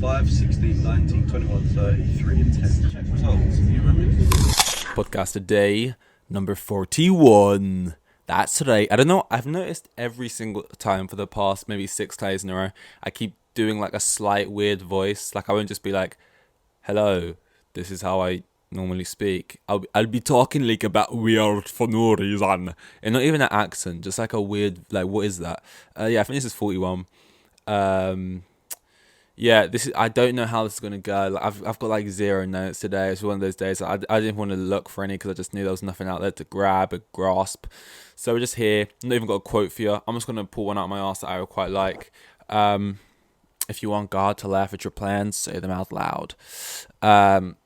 5, 16, 19, 21, 30, 3 and 10. Check results. You remember? Podcast today, number 41. That's right. I don't know. I've noticed every single time for the past maybe 6 days in a row, I keep doing like a slight weird voice. Like I won't just be like, hello, this is how I normally speak. I'll be talking like about weird for no reason. And not even an accent, just like a weird, like, what is that? Yeah, I think this is 41. Yeah, this is. I don't know how this is gonna go. Like, I've got like 0 notes today. It's one of those days. I didn't want to look for any because I just knew there was nothing out there to grab or grasp. So we're just here. Not even got a quote for you. I'm just gonna pull one out of my ass that I would quite like. If you want God to laugh at your plans, say them out loud. And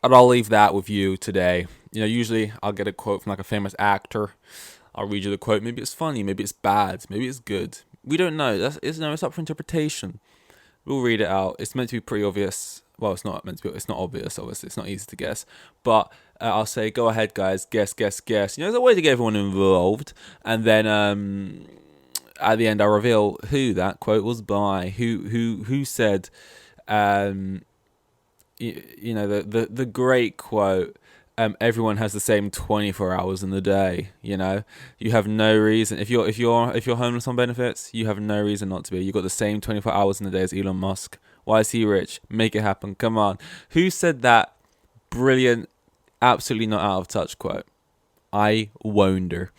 I'll leave that with you today. You know, usually I'll get a quote from like a famous actor. I'll read you the quote. Maybe it's funny. Maybe it's bad. Maybe it's good. We don't know. It's up for interpretation. We'll read it out. It's meant to be pretty obvious. Well, it's not meant to be. It's not obvious, obviously. It's not easy to guess. But I'll say, go ahead, guys. Guess. You know, there's a way to get everyone involved. And then at the end, I'll reveal who that quote was by. Who said, you know, the great quote. Everyone has the same 24 hours in the day. You know, you have no reason if you're homeless on benefits, you have no reason not to be. You got the same 24 hours in the day as Elon Musk. Why is he rich? Make it happen. Come on. Who said that brilliant, absolutely not out of touch quote? I wonder.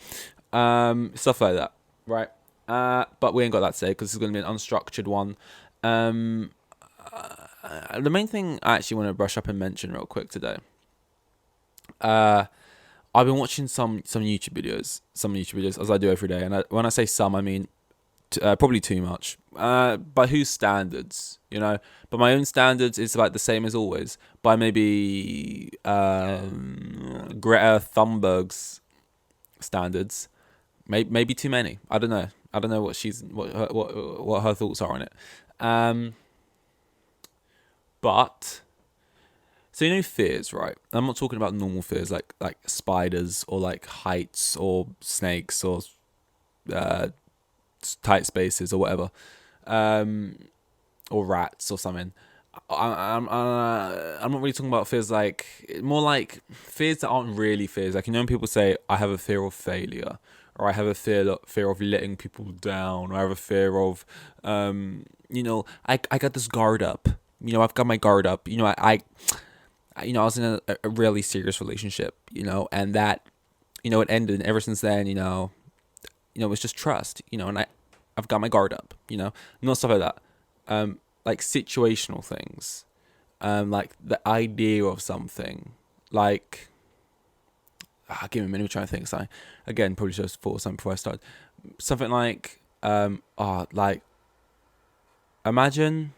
Stuff like that, right? But we ain't got that today because it's going to be an unstructured one. The main thing I actually want to brush up and mention real quick today. I've been watching some YouTube videos as I do every day, and when I say some, I mean probably too much. By whose standards, you know? By my own standards, it's like the same as always. By maybe Greta Thunberg's standards, maybe too many. I don't know what her thoughts are on it. But. So you know fears, right? I'm not talking about normal fears like spiders or like heights or snakes or tight spaces or whatever, or rats or something. I'm not really talking about fears like more like fears that aren't really fears. Like, you know when people say I have a fear of failure, or I have a fear of letting people down, or I have a fear of you know, I got this guard up. You know, I've got my guard up. You know, I was in a really serious relationship, you know, and that, you know, it ended. And ever since then, you know, it's just trust, you know, and I've got my guard up, you know, not stuff like that. Like situational things, like the idea of something, like, give me a minute, I'm trying to think. So again, probably should have thought of something before I started. Something like, like, imagine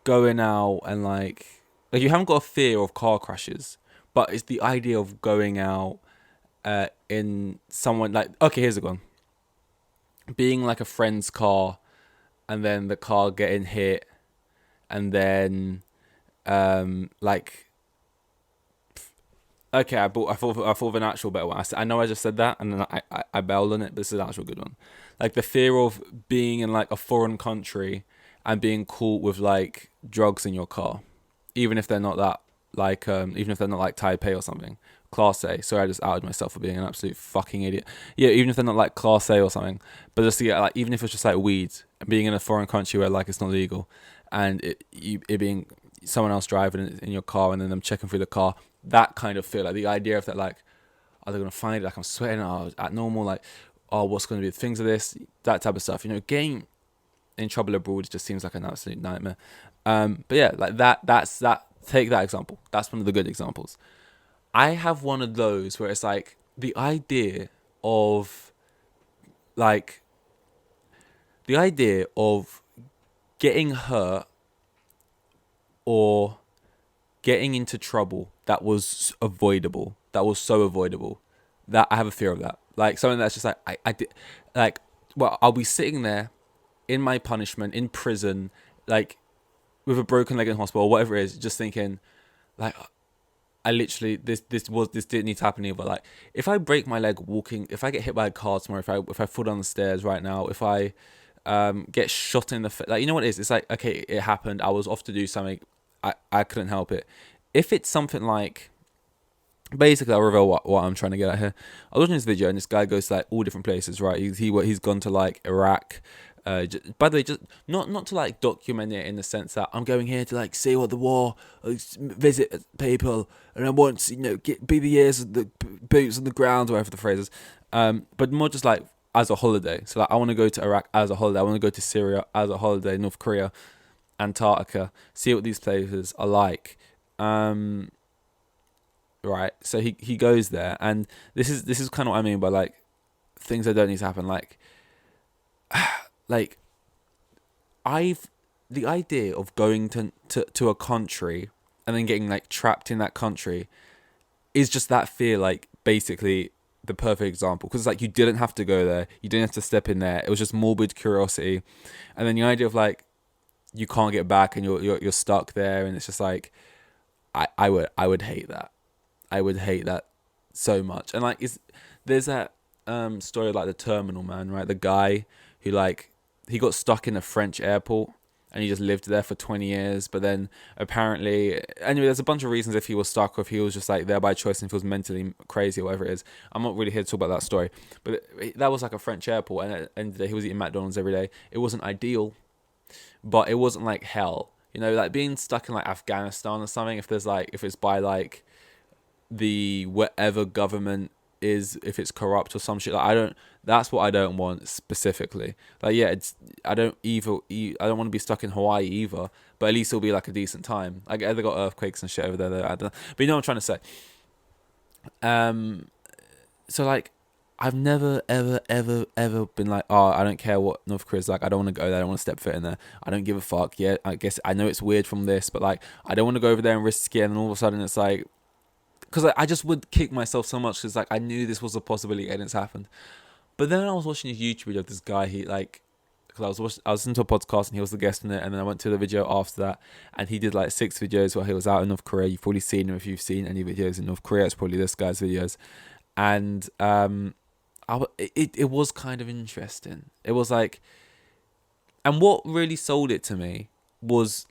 going out and like you haven't got a fear of car crashes, but it's the idea of going out in someone like, okay, here's a one. Being like a friend's car, and then the car getting hit, and then like, okay, I thought of an actual better one. I know I just said that, and then I bailed on it. This is an actual good one. Like the fear of being in like a foreign country and being caught with like drugs in your car, even if they're not that like Type A or something, Class A. Sorry, I just outed myself for being an absolute fucking idiot. Yeah, even if they're not like Class A or something, but just to get like, even if it's just like weed, and being in a foreign country where like it's not legal, and it being someone else driving in your car, and then them checking through the car, that kind of feel, like the idea of that, like, are they gonna find it? Like I'm sweating, at normal, like, oh, what's gonna be the things of this, that type of stuff, you know, getting in trouble abroad just seems like an absolute nightmare. But yeah, like that's that. Take that example. That's one of the good examples. I have one of those where it's like the idea of getting hurt or getting into trouble that was avoidable. That was so avoidable that I have a fear of that. Like something that's just like I did, like, well, I'll be sitting there in my punishment in prison, like with a broken leg in hospital or whatever it is, just thinking like, I literally, this didn't need to happen either. Like, if I break my leg walking, if I get hit by a car tomorrow, if I fall down the stairs right now, if I get shot in the face. Like, you know what it is? It's like, okay, it happened. I was off to do something. I couldn't help it. If it's something like, basically, I'll reveal what I'm trying to get at here. I was watching this video, and this guy goes to like all different places, right? He's gone to like Iraq. By the way, just not to like document it in the sense that I'm going here to like see what the war, visit people, and I want to, be the ears of the boots on the ground, whatever the phrase is. But more just like as a holiday. So like, I want to go to Iraq as a holiday. I want to go to Syria as a holiday, North Korea, Antarctica, see what these places are like. Right. So he goes there, and this is kind of what I mean by like things that don't need to happen. Like the idea of going to a country and then getting like trapped in that country is just that fear, like basically the perfect example, because like you didn't have to go there, you didn't have to step in there, it was just morbid curiosity. And then the idea of like you can't get back and you're stuck there, and it's just like I would hate that. I would hate that so much. And like there's that story of like the terminal man, right? The guy who like he got stuck in a French airport and he just lived there for 20 years. But then apparently, anyway, there's a bunch of reasons if he was stuck or if he was just like there by choice and if he was mentally crazy or whatever it is. I'm not really here to talk about that story. But that was like a French airport, and at the end of the day, he was eating McDonald's every day. It wasn't ideal, but it wasn't like hell. Like being stuck in like Afghanistan or something, if it's by like the whatever government is, if it's corrupt or some shit, like that's what I don't want specifically. Like, yeah, I don't want to be stuck in Hawaii either, but at least it'll be like a decent time. Like, they got earthquakes and shit over there, I don't know. But you know what I'm trying to say. So like I've never ever been like, oh, I don't care what North Korea's like, I don't want to go there, I don't want to step foot in there, I don't give a fuck. Yeah, I guess I know it's weird from this, but like I don't want to go over there and risk it, and then all of a sudden it's like, because I just would kick myself so much, because like I knew this was a possibility and it's happened. But then I was watching a YouTube video of this guy, because I was listening to a podcast and he was the guest in it, and then I went to the video after that, and he did like 6 videos while he was out in North Korea. You've probably seen him if you've seen any videos in North Korea. It's probably this guy's videos, and it was kind of interesting. It was like, and what really sold it to me was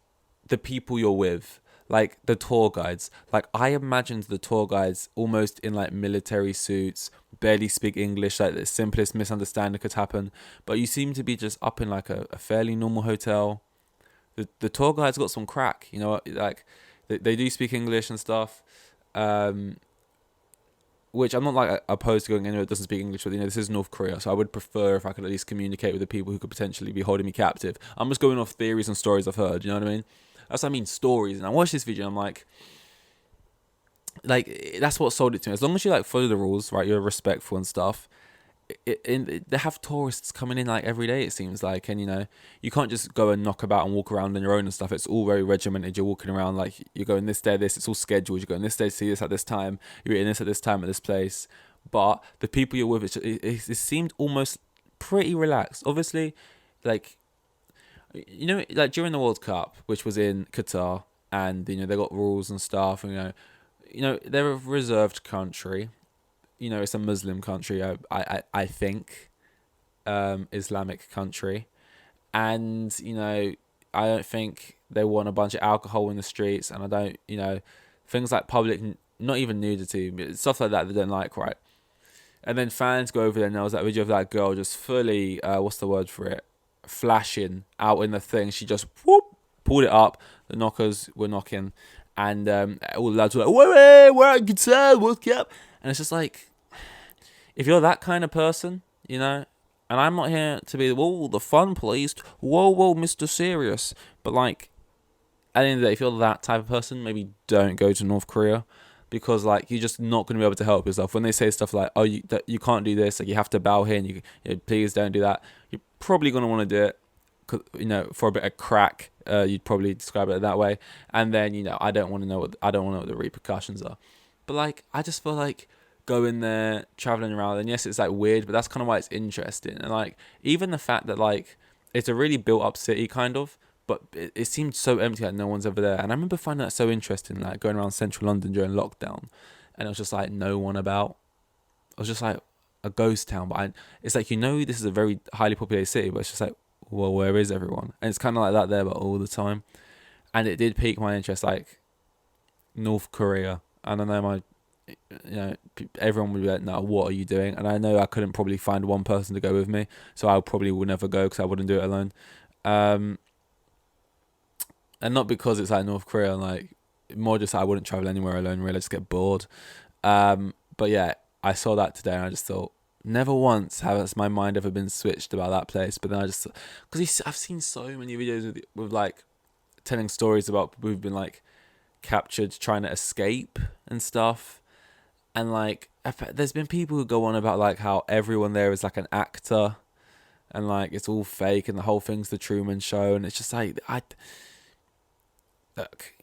the people you're with. Like the tour guides. Like I imagined the tour guides almost in like military suits, barely speak English, like the simplest misunderstanding could happen. But you seem to be just up in like a fairly normal hotel. The tour guides got some crack, like they do speak English and stuff. Which I'm not like opposed to going anywhere that doesn't speak English, but this is North Korea, so I would prefer if I could at least communicate with the people who could potentially be holding me captive. I'm just going off theories and stories I've heard, you know what I mean? That's what I mean, stories. And I watched this video and I'm like, that's what sold it to me. As long as you like follow the rules, right, you're respectful and stuff. They have tourists coming in like every day, it seems like, and you can't just go and knock about and walk around on your own and stuff. It's all very regimented. You're walking around like you're going this day, this. It's all scheduled. You're going this day to see this at this time. You're eating this at this time at this place. But the people you're with, it seemed almost pretty relaxed. Obviously, like. Like during the World Cup, which was in Qatar, and they got rules and stuff, and they're a reserved country. It's a Muslim country. I think, Islamic country, and I don't think they want a bunch of alcohol in the streets, and I don't things like public, not even nudity, but stuff like that they don't like, right? And then fans go over there, and there was that video of that girl just fully, what's the word for it? Flashing out in the thing. She just pulled it up. The knockers were knocking, and all the lads were like, "Wait, where are you? What's up?" And it's just like, if you're that kind of person, and I'm not here to be the fun police. Whoa, Mr. Serious. But like, at the end of the day, if you're that type of person, maybe don't go to North Korea. Because like you're just not going to be able to help yourself when they say stuff like, "Oh, you can't do this. Like you have to bow here, and you please don't do that." You're probably going to want to do it, 'cause, for a bit of crack. You'd probably describe it that way. And then I don't want to know what the repercussions are. But like I just feel like going there, traveling around, and yes, it's like weird, but that's kind of why it's interesting. And like even the fact that like it's a really built up city kind of. But it seemed so empty, like no one's ever there. And I remember finding that so interesting, like going around central London during lockdown, and it was just like no one about. It was just like a ghost town. But it's like this is a very highly populated city, but it's just like well, where is everyone? And it's kind of like that there, but all the time. And it did pique my interest, like North Korea. And I know everyone would be like, "No, what are you doing?" And I know I couldn't probably find one person to go with me, so I probably would never go because I wouldn't do it alone. And not because it's like North Korea, like more just I wouldn't travel anywhere alone. Really, I just get bored. But yeah, I saw that today, and I just thought, never once has my mind ever been switched about that place. But then I just, because I've seen so many videos with like telling stories about people who've been like captured trying to escape and stuff. And like, there's been people who go on about like how everyone there is like an actor, and like it's all fake, and the whole thing's the Truman Show, and it's just like look,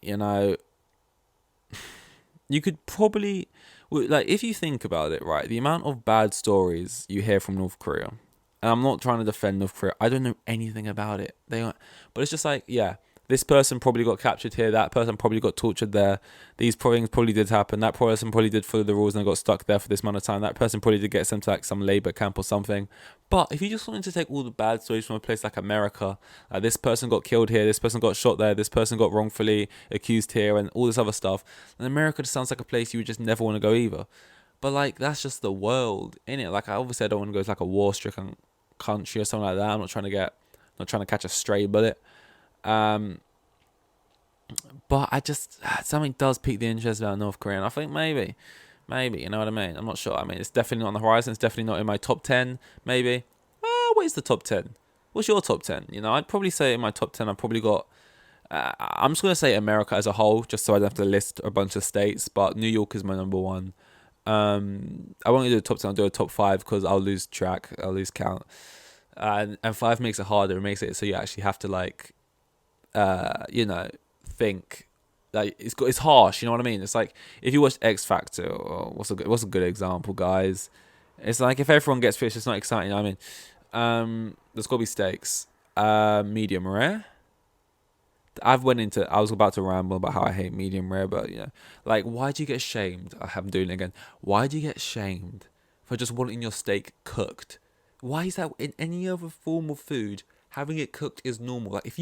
you could probably, like, if you think about it, right, the amount of bad stories you hear from North Korea, and I'm not trying to defend North Korea, I don't know anything about it. But it's just like, yeah, this person probably got captured here, that person probably got tortured there, these things probably did happen, that person probably did follow the rules and got stuck there for this amount of time, that person probably did get sent to like some labor camp or something. But if you just wanted to take all the bad stories from a place like America, like this person got killed here, this person got shot there, this person got wrongfully accused here, and all this other stuff, then America just sounds like a place you would just never want to go either. But like, that's just the world, innit? Like, I obviously I don't want to go to like a war-stricken country or something like that. I'm not trying to catch a stray bullet. But I just, something does pique the interest about North Korea, and I think maybe, you know what I mean? I'm not sure. I mean, it's definitely not on the horizon. It's definitely not in my top 10, maybe. What is the top 10? What's your top 10? I'd probably say in my top 10, I've probably got, I'm just going to say America as a whole, just so I don't have to list a bunch of states, but New York is my number one. I won't do a top 10, I'll do a top 5 because I'll lose track, I'll lose count. And 5 makes it harder, it makes it so you actually have to like, think like it's harsh, you know what I mean? It's like if you watch X Factor, or what's a good example, guys? It's like if everyone gets fish, it's not exciting. I mean, there's got to be stakes. Medium rare. I was about to ramble about how I hate medium rare, but like, why do you get shamed? I'm doing it again. Why do you get shamed for just wanting your steak cooked? Why is that in any other form of food? Having it cooked is normal. Like,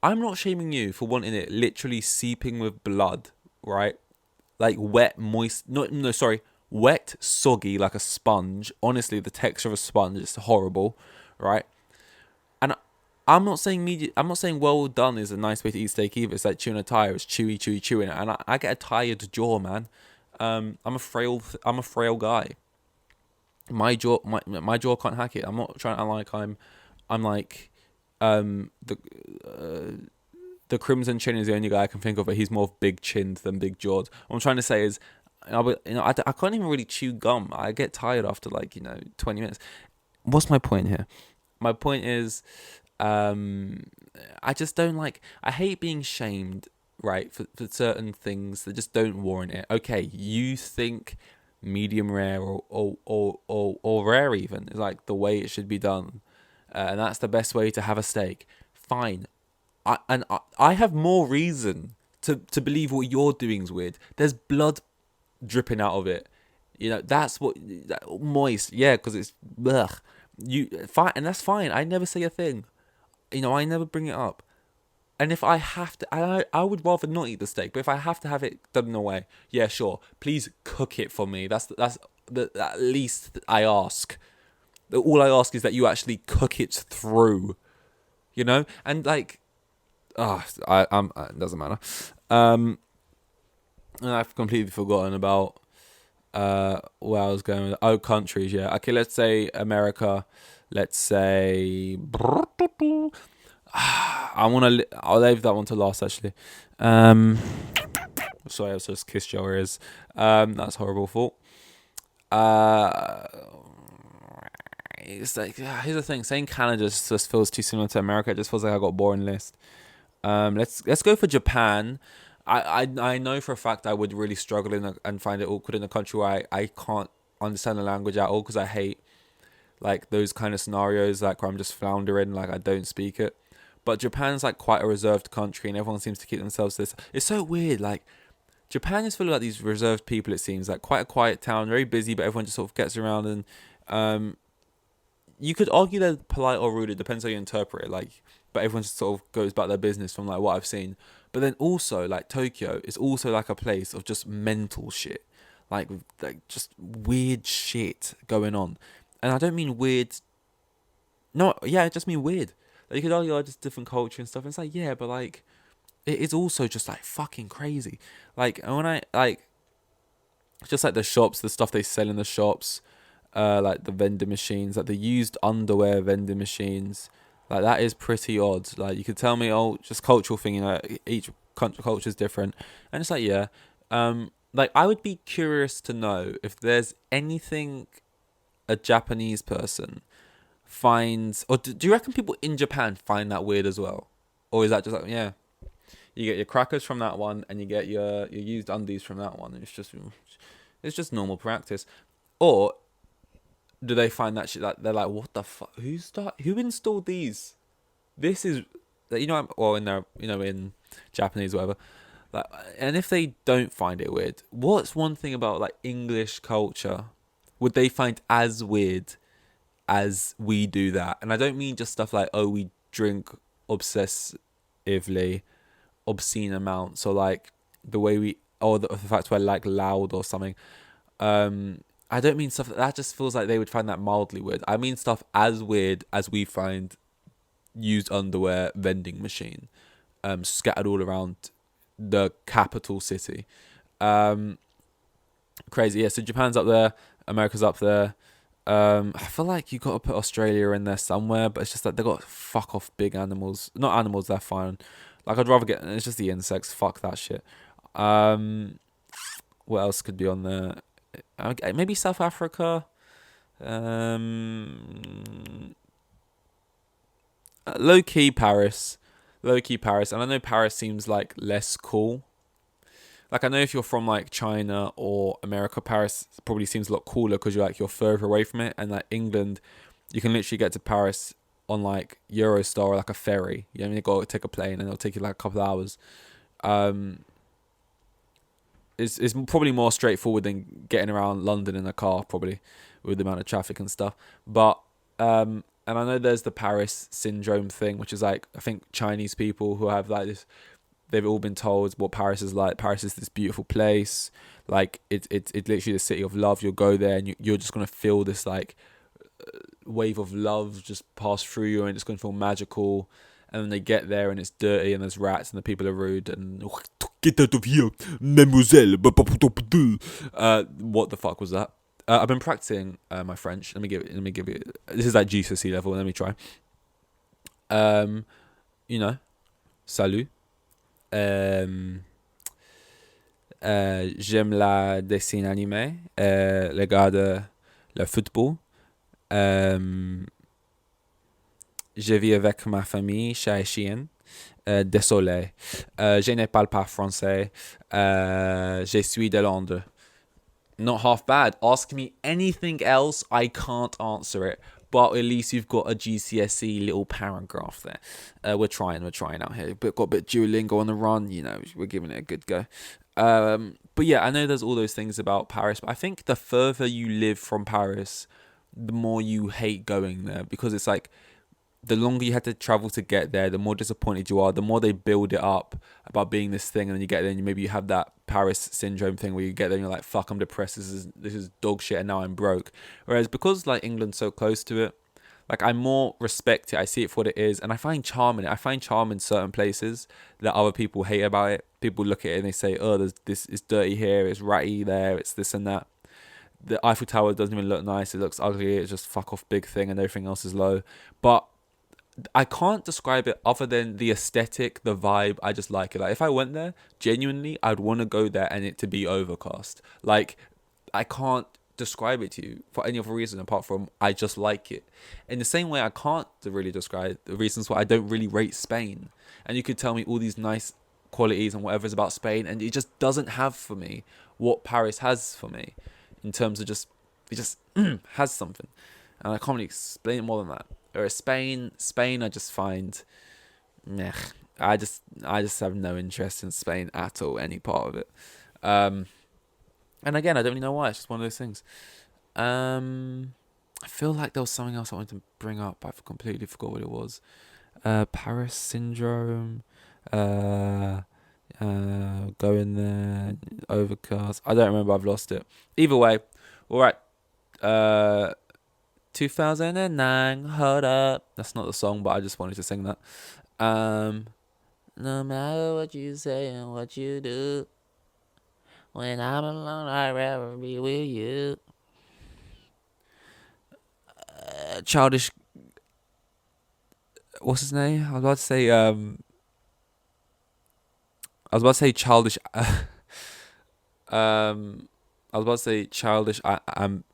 I'm not shaming you for wanting it literally seeping with blood, right? Like wet, moist, wet, soggy, like a sponge. Honestly, the texture of a sponge is horrible, right? And I'm not saying well done is a nice way to eat steak either. It's like chewing a tire. It's chewy, and I get a tired jaw, man. I'm a frail guy. My jaw can't hack it. I'm not trying to like I'm like. The Crimson Chin is the only guy I can think of, but he's more of big chinned than big jawed. What I'm trying to say is, I can't even really chew gum. I get tired after 20 minutes. What's my point here? My point is, I just don't like. I hate being shamed, right, for certain things that just don't warrant it. Okay, you think medium rare or rare even is like the way it should be done. And that's the best way to have a steak. Fine. I have more reason to believe what you're doing is weird. There's blood dripping out of it. That's what moist. Yeah, because it's ugh. Fine, and that's fine. I never say a thing. I never bring it up. And if I have to, I would rather not eat the steak. But if I have to have it done in a way, yeah, sure. Please cook it for me. That's the at least I ask. All I ask is that you actually cook it through, and like, it doesn't matter. And I've completely forgotten about where I was going with. Oh, countries, yeah. Okay, let's say America. Let's say I'll leave that one to last actually. Sorry, I just kissed your ears. That's horrible fault. It's like, here's the thing, saying Canada just feels too similar to America. It just feels like I got a boring list. Let's go for Japan. I know for a fact I would really struggle and find it awkward in a country where I can't understand the language at all, because I hate like those kind of scenarios, like where I'm just floundering, like I don't speak it. But Japan's like quite a reserved country, and everyone seems to keep themselves to this. It's so weird, like Japan is full of like these reserved people. It seems like quite a quiet town, very busy, but everyone just sort of gets around and you could argue they're polite or rude. It depends how you interpret it. Like, but everyone just sort of goes about their business from like what I've seen. But then also like Tokyo is also like a place of just mental shit, like just weird shit going on. And I don't mean weird. No, yeah, I just mean weird. Like, you could argue like just different culture and stuff. And it's like, yeah, but like it is also just like fucking crazy. Like, and when I like just like the shops, the stuff they sell in the shops, like the vending machines, like the used underwear vending machines, like that is pretty odd. Like, you could tell me, oh, just cultural thing, you know, each country culture is different, and it's like, yeah, like I would be curious to know if there's anything a Japanese person finds, or do you reckon people in Japan find that weird as well, or is that just like, yeah, you get your crackers from that one, and you get your used undies from that one, and it's just normal practice, or do they find that shit like they're like, what the fuck? Who installed these? This is, you know, or in their, you know, in Japanese or whatever. Like, and if they don't find it weird, what's one thing about like English culture would they find as weird as we do that? And I don't mean just stuff like, oh, we drink obsessively, obscene amounts, or like the way we, or the fact we're like loud or something. I don't mean stuff that just feels like they would find that mildly weird. I mean stuff as weird as we find used underwear vending machine, scattered all around the capital city. Crazy, yeah. So Japan's up there, America's up there. I feel like you got to put Australia in there somewhere, but it's just like they got fuck off big animals. Not animals, they're fine. Like, I'd rather get, it's just the insects. Fuck that shit. What else could be on there? Maybe South Africa. Low key Paris. Low key Paris. And I know Paris seems like less cool. Like, I know if you're from like China or America, Paris probably seems a lot cooler because you're further away from it. And like England, you can literally get to Paris on like Eurostar or like a ferry. You know what I mean? You got to take a plane and it'll take you like a couple of hours. It's probably more straightforward than getting around London in a car, probably, with the amount of traffic and stuff. But and I know there's the Paris syndrome thing, which is like, I think Chinese people who have like this, they've all been told what Paris is like. Paris is this beautiful place, like it's literally the city of love. You'll go there and you're just gonna feel this like wave of love just pass through you, and it's gonna feel magical. And then they get there and it's dirty and there's rats and the people are rude and get out of here, mademoiselle. What the fuck was that? I've been practicing my French. Let me give you. This is like GCSE level. Let me try. You know, salut. J'aime la dessin animé. Regarde le football. Je vis avec ma famille, chat et chien. Désolé. Je ne parle pas français. Je suis de Londres. Not half bad. Ask me anything else, I can't answer it. But at least you've got a GCSE little paragraph there. We're trying out here. But got a bit Duolingo on the run, you know, we're giving it a good go. But yeah, I know there's all those things about Paris, but I think the further you live from Paris, the more you hate going there, because it's like, the longer you had to travel to get there, the more disappointed you are, the more they build it up about being this thing, and then you get there and maybe you have that Paris syndrome thing where you get there and you're like, fuck, I'm depressed, this is dog shit, and now I'm broke. Whereas because like England's so close to it, like I more respect it, I see it for what it is, and I find charm in it. I find charm in certain places that other people hate about it. People look at it and they say, oh, this is dirty here, it's ratty there, it's this and that. The Eiffel Tower doesn't even look nice, it looks ugly, it's just fuck off big thing and everything else is low. But I can't describe it other than the aesthetic, the vibe. I just like it. Like, if I went there, genuinely, I'd want to go there and it to be overcast. Like, I can't describe it to you for any other reason apart from I just like it. In the same way, I can't really describe the reasons why I don't really rate Spain. And you could tell me all these nice qualities and whatever's about Spain, and it just doesn't have for me what Paris has for me in terms of just, it just has something. And I can't really explain it more than that. Whereas Spain, I just find, meh. I just have no interest in Spain at all, any part of it. And again, I don't really know why. It's just one of those things. I feel like there was something else I wanted to bring up. I completely forgot what it was. Paris Syndrome. Going there. Overcast. I don't remember. I've lost it. Either way. All right. 2009. Hold up. That's not the song, but I just wanted to sing that. No matter what you say and what you do, when I'm alone, I'd rather be with you. Childish. What's his name? I was about to say. Childish. I was about to say childish.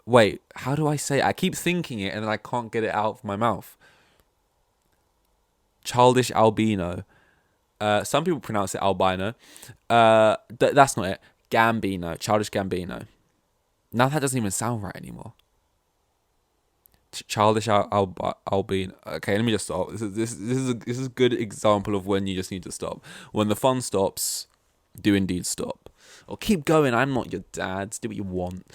Wait, how do I say it? I keep thinking it and then I can't get it out of my mouth. Childish Albino. Some people pronounce it albino. That's not it. Gambino. Childish Gambino. Now that doesn't even sound right anymore. Childish Albino. Okay, let me just stop. This is a good example of when you just need to stop. When the fun stops, do indeed stop. Or keep going. I'm not your dad. Do what you want.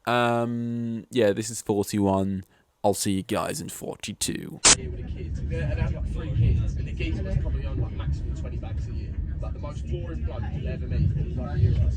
Yeah, this is 41. I'll see you guys in 42. Here with the kids, and I had like 3 kids, and the geezer was probably on like maximum 20 bags a year. Like the most boring bloke you'll ever meet. He was like,